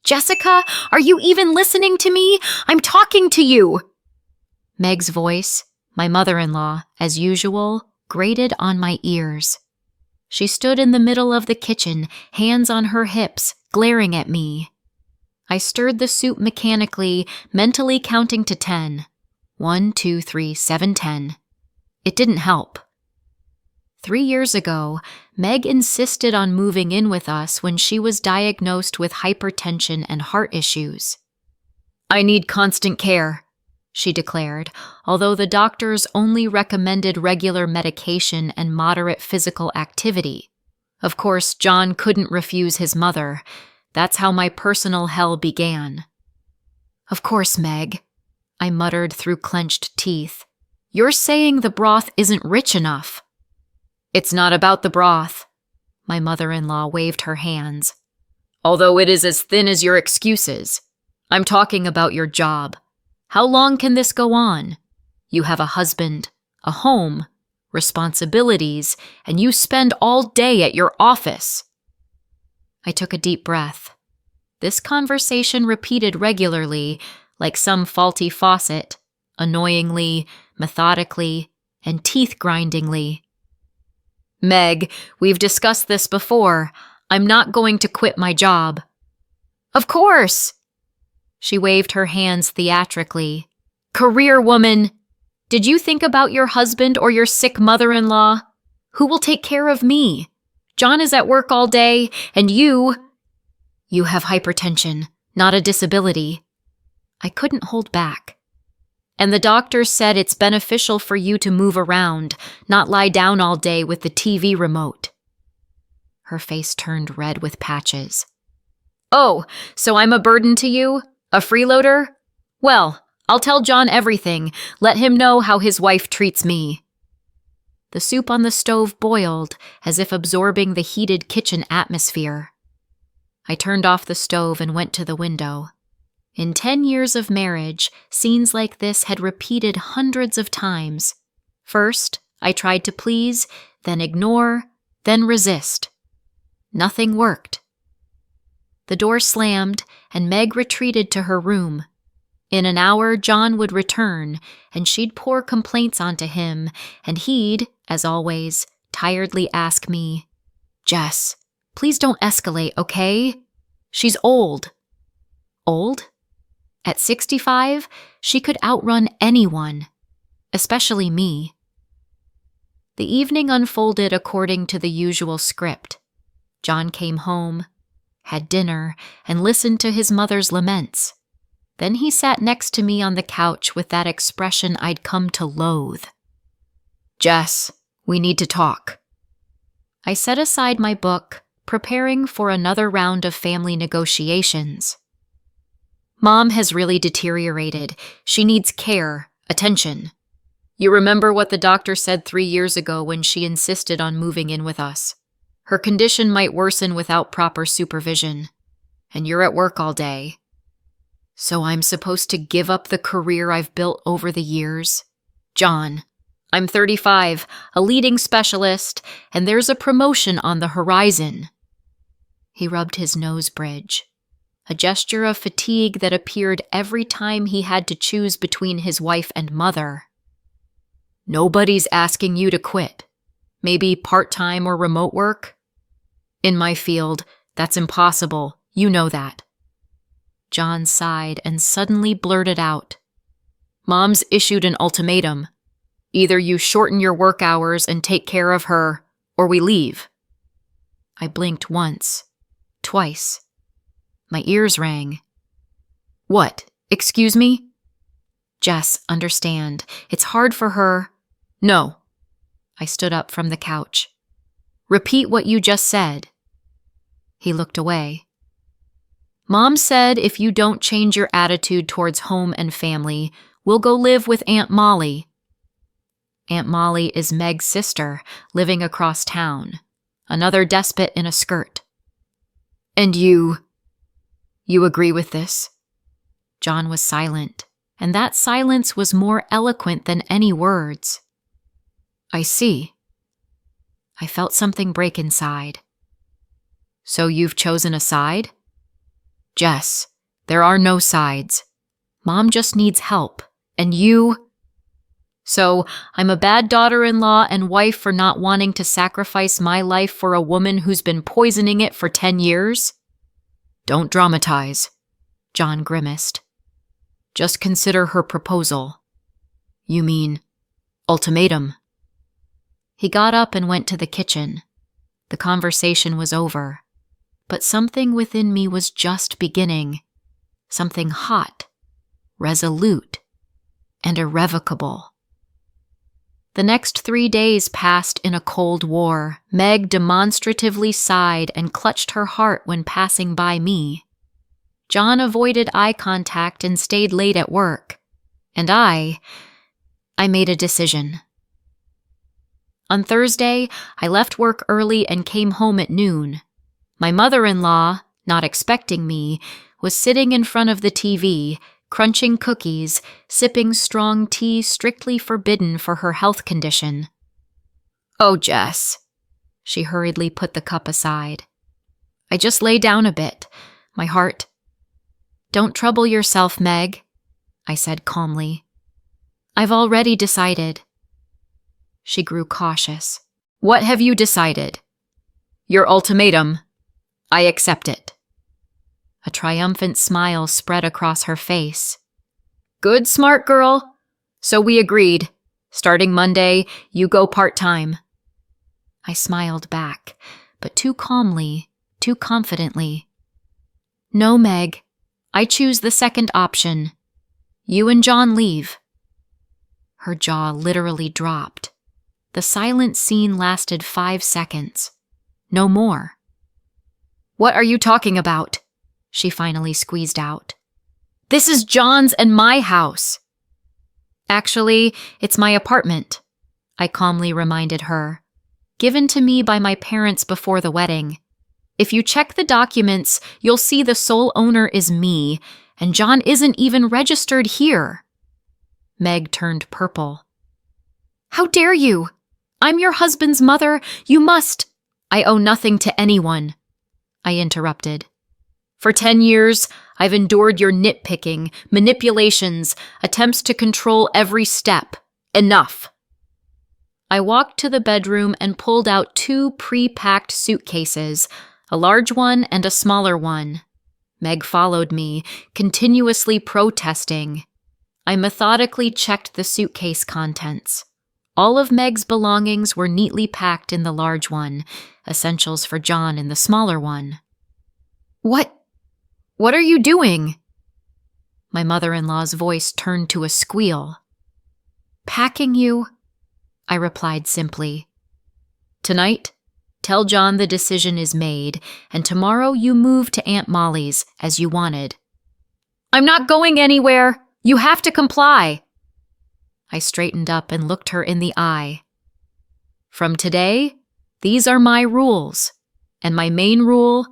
Jessica, are you even listening to me? I'm talking to you! Meg's voice, my mother-in-law, as usual, grated on my ears. She stood in the middle of the kitchen, hands on her hips, glaring at me. I stirred the soup mechanically, mentally counting to 10. 1, 2, 3, 7, 10. It didn't help. 3 years ago, Meg insisted on moving in with us when she was diagnosed with hypertension and heart issues. "I need constant care," she declared, although the doctors only recommended regular medication and moderate physical activity. Of course, John couldn't refuse his mother. That's how my personal hell began. "Of course, Meg," I muttered through clenched teeth. "You're saying the broth isn't rich enough." "It's not about the broth," my mother-in-law waved her hands. "Although it is as thin as your excuses. I'm talking about your job. How long can this go on? You have a husband, a home, responsibilities, and you spend all day at your office." I took a deep breath. This conversation repeated regularly, like some faulty faucet, annoyingly, methodically, and teeth-grindingly. "Meg, we've discussed this before. I'm not going to quit my job." "Of course!" She waved her hands theatrically. "Career woman! Did you think about your husband or your sick mother-in-law? Who will take care of me? John is at work all day, and you have hypertension, not a disability." I couldn't hold back. "And the doctor said it's beneficial for you to move around, not lie down all day with the TV remote." Her face turned red with patches. "Oh, so I'm a burden to you? A freeloader? Well, I'll tell John everything. Let him know how his wife treats me." The soup on the stove boiled, as if absorbing the heated kitchen atmosphere. I turned off the stove and went to the window. In 10 years of marriage, scenes like this had repeated hundreds of times. First, I tried to please, then ignore, then resist. Nothing worked. The door slammed, and Meg retreated to her room. In an hour, John would return, and she'd pour complaints onto him, and he'd, as always, tiredly ask me, "Jess, please don't escalate, okay? She's old." Old? At 65, she could outrun anyone, especially me. The evening unfolded according to the usual script. John came home, had dinner, and listened to his mother's laments. Then he sat next to me on the couch with that expression I'd come to loathe. "Jess, we need to talk." I set aside my book, preparing for another round of family negotiations. "Mom has really deteriorated. She needs care, attention. You remember what the doctor said 3 years ago when she insisted on moving in with us? Her condition might worsen without proper supervision. And you're at work all day. So I'm supposed to give up the career I've built over the years? John, I'm 35, a leading specialist, and there's a promotion on the horizon." He rubbed his nose bridge, a gesture of fatigue that appeared every time he had to choose between his wife and mother. "Nobody's asking you to quit. Maybe part-time or remote work? In my field, that's impossible. You know that." John sighed and suddenly blurted out, "Mom's issued an ultimatum. Either you shorten your work hours and take care of her, or we leave." I blinked once, twice. My ears rang. "What? Excuse me?" "Jess, understand. It's hard for her." "No." I stood up from the couch. "Repeat what you just said." He looked away. "Mom said if you don't change your attitude towards home and family, we'll go live with Aunt Molly." Aunt Molly is Meg's sister, living across town. Another despot in a skirt. "And you agree with this?" John was silent, and that silence was more eloquent than any words. "I see." I felt something break inside. "So you've chosen a side?" Jess, there are no sides. Mom just needs help, and you... So, I'm a bad daughter-in-law and wife for not wanting to sacrifice my life for a woman who's been poisoning it for 10 years? Don't dramatize, John grimaced. Just consider her proposal. You mean, ultimatum. He got up and went to the kitchen. The conversation was over, but something within me was just beginning. Something hot, resolute, and irrevocable. The next 3 days passed in a cold war. Meg demonstratively sighed and clutched her heart when passing by me. John avoided eye contact and stayed late at work. And I made a decision. On Thursday, I left work early and came home at noon. My mother-in-law, not expecting me, was sitting in front of the TV, crunching cookies, sipping strong tea strictly forbidden for her health condition. Oh, Jess. She hurriedly put the cup aside. I just lay down a bit. My heart. Don't trouble yourself, Meg, I said calmly. I've already decided. She grew cautious. What have you decided? Your ultimatum. I accept it. A triumphant smile spread across her face. Good, smart girl. So we agreed. Starting Monday, you go part-time. I smiled back, but too calmly, too confidently. No, Meg. I choose the second option. You and John leave. Her jaw literally dropped. The silent scene lasted 5 seconds. No more. What are you talking about? She finally squeezed out. This is John's and my house. Actually, it's my apartment, I calmly reminded her. Given to me by my parents before the wedding. If you check the documents, you'll see the sole owner is me, and John isn't even registered here. Meg turned purple. How dare you? I'm your husband's mother. You must. I owe nothing to anyone, I interrupted. For 10 years, I've endured your nitpicking, manipulations, attempts to control every step. Enough. I walked to the bedroom and pulled out 2 pre-packed suitcases, a large one and a smaller one. Meg followed me, continuously protesting. I methodically checked the suitcase contents. All of Meg's belongings were neatly packed in the large one, essentials for John in the smaller one. What are you doing? My mother-in-law's voice turned to a squeal. Packing you, I replied simply. Tonight, tell John the decision is made, and tomorrow you move to Aunt Molly's, as you wanted. I'm not going anywhere! You have to comply! I straightened up and looked her in the eye. From today, these are my rules, and my main rule,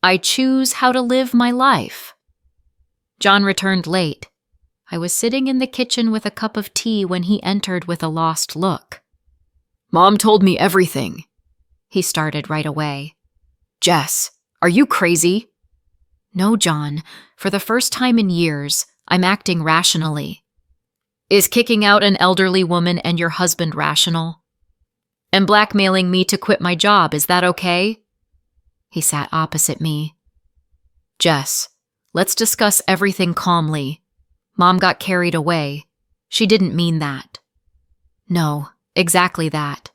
I choose how to live my life. John returned late. I was sitting in the kitchen with a cup of tea when he entered with a lost look. Mom told me everything, he started right away. Jess, are you crazy? No, John. For the first time in years, I'm acting rationally. Is kicking out an elderly woman and your husband rational? And blackmailing me to quit my job, is that okay? He sat opposite me. Jess, let's discuss everything calmly. Mom got carried away. She didn't mean that. No, exactly that.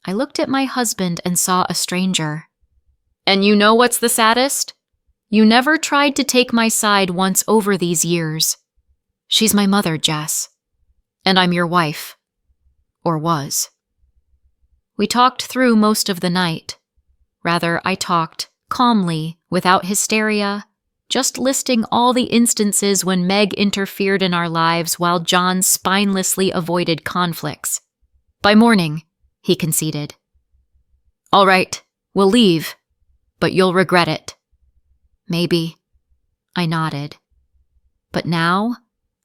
I looked at my husband and saw a stranger. And you know what's the saddest? You never tried to take my side once over these years. She's my mother, Jess. And I'm your wife. Or was. We talked through most of the night. Rather, I talked, calmly, without hysteria, just listing all the instances when Meg interfered in our lives while John spinelessly avoided conflicts. By morning, he conceded. All right, we'll leave, but you'll regret it. Maybe, I nodded. But now,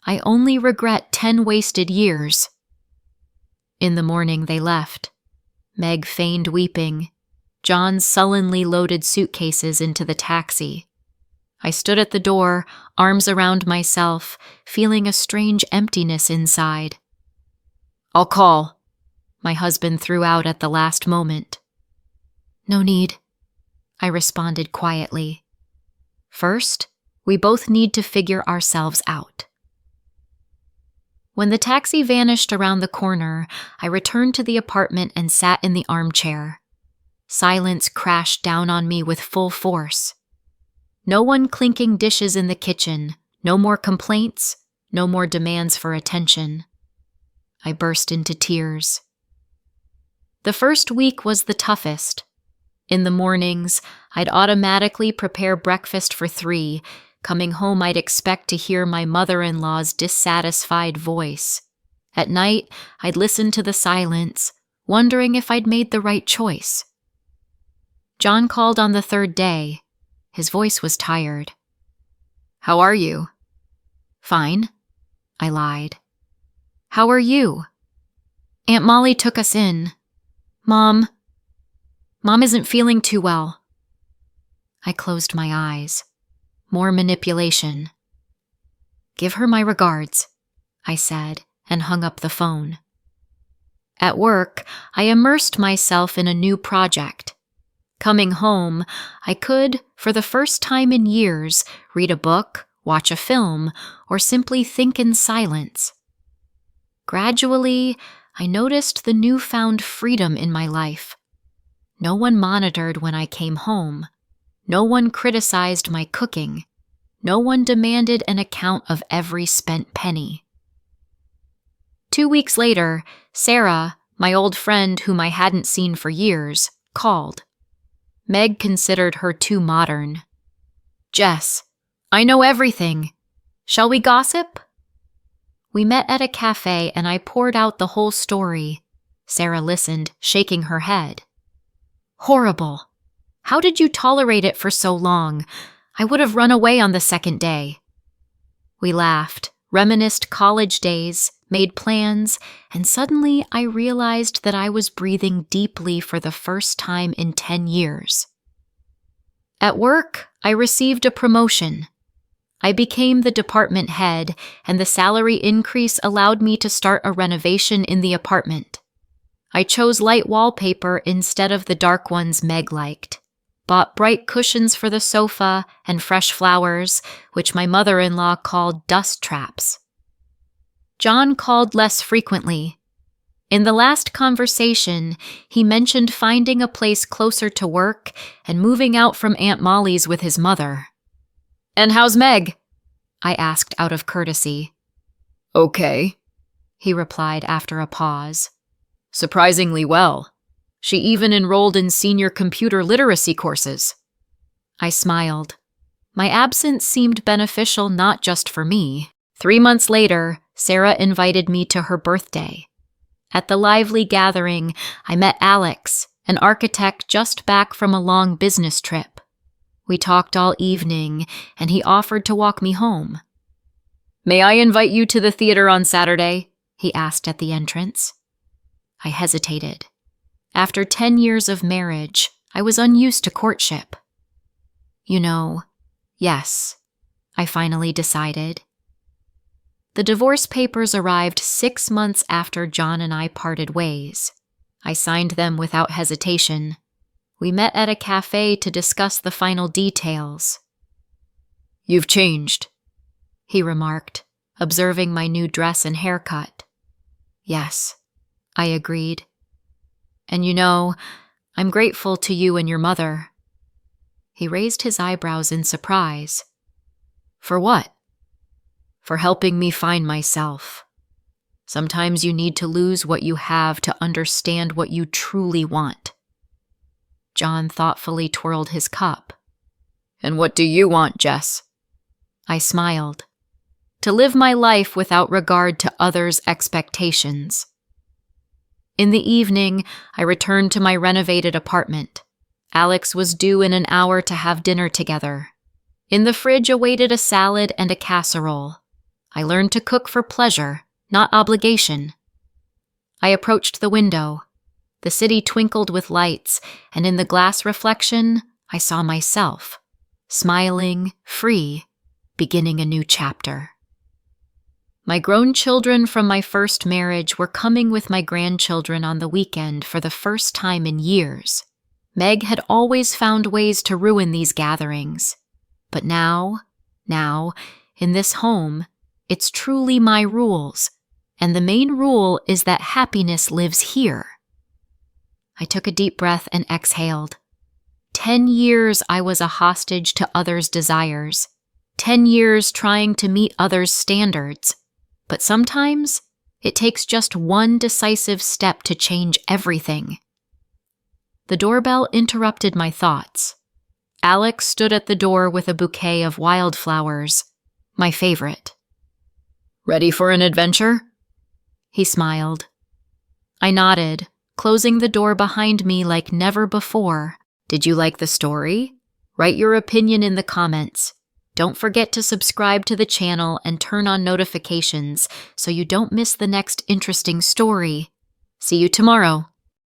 I only regret 10 wasted years. In the morning, they left. Meg feigned weeping. John sullenly loaded suitcases into the taxi. I stood at the door, arms around myself, feeling a strange emptiness inside. "I'll call," my husband threw out at the last moment. "No need," I responded quietly. "First, we both need to figure ourselves out." When the taxi vanished around the corner, I returned to the apartment and sat in the armchair. Silence crashed down on me with full force. No one clinking dishes in the kitchen, no more complaints, no more demands for attention. I burst into tears. The first week was the toughest. In the mornings, I'd automatically prepare breakfast for 3. Coming home, I'd expect to hear my mother-in-law's dissatisfied voice. At night, I'd listen to the silence, wondering if I'd made the right choice. John called on the 3rd day. His voice was tired. "How are you?" "Fine," I lied. "How are you?" "Aunt Molly took us in. Mom isn't feeling too well." I closed my eyes. More manipulation. "Give her my regards," I said, and hung up the phone. At work, I immersed myself in a new project. Coming home, I could, for the first time in years, read a book, watch a film, or simply think in silence. Gradually, I noticed the newfound freedom in my life. No one monitored when I came home. No one criticized my cooking. No one demanded an account of every spent penny. 2 weeks later, Sarah, my old friend whom I hadn't seen for years, called. Meg considered her too modern. "Jess, I know everything. Shall we gossip?" We met at a cafe and I poured out the whole story. Sarah listened, shaking her head. "Horrible. How did you tolerate it for so long? I would have run away on the 2nd day." We laughed, reminisced college days, made plans, and suddenly I realized that I was breathing deeply for the first time in 10 years. At work, I received a promotion. I became the department head, and the salary increase allowed me to start a renovation in the apartment. I chose light wallpaper instead of the dark ones Meg liked, bought bright cushions for the sofa and fresh flowers, which my mother-in-law called dust traps. John called less frequently. In the last conversation, he mentioned finding a place closer to work and moving out from Aunt Molly's with his mother. "And how's Meg?" I asked out of courtesy. "Okay," he replied after a pause. "Surprisingly well. She even enrolled in senior computer literacy courses." I smiled. My absence seemed beneficial not just for me. 3 months later, Sarah invited me to her birthday. At the lively gathering, I met Alex, an architect just back from a long business trip. We talked all evening, and he offered to walk me home. "May I invite you to the theater on Saturday?" he asked at the entrance. I hesitated. After 10 years of marriage, I was unused to courtship. Yes, I finally decided. The divorce papers arrived 6 months after John and I parted ways. I signed them without hesitation. We met at a cafe to discuss the final details. "You've changed," he remarked, observing my new dress and haircut. "Yes," I agreed. "And I'm grateful to you and your mother." He raised his eyebrows in surprise. "For what?" "For helping me find myself. Sometimes you need to lose what you have to understand what you truly want." John thoughtfully twirled his cup. "And what do you want, Jess?" I smiled. "To live my life without regard to others' expectations." In the evening, I returned to my renovated apartment. Alex was due in an hour to have dinner together. In the fridge awaited a salad and a casserole. I learned to cook for pleasure, not obligation. I approached the window. The city twinkled with lights, and in the glass reflection, I saw myself, smiling, free, beginning a new chapter. My grown children from my first marriage were coming with my grandchildren on the weekend for the first time in years. Meg had always found ways to ruin these gatherings. But now, in this home, it's truly my rules, and the main rule is that happiness lives here. I took a deep breath and exhaled. 10 years I was a hostage to others' desires. 10 years trying to meet others' standards. But sometimes, it takes just one decisive step to change everything. The doorbell interrupted my thoughts. Alex stood at the door with a bouquet of wildflowers, my favorite. "Ready for an adventure?" He smiled. I nodded, closing the door behind me like never before. Did you like the story? Write your opinion in the comments. Don't forget to subscribe to the channel and turn on notifications so you don't miss the next interesting story. See you tomorrow.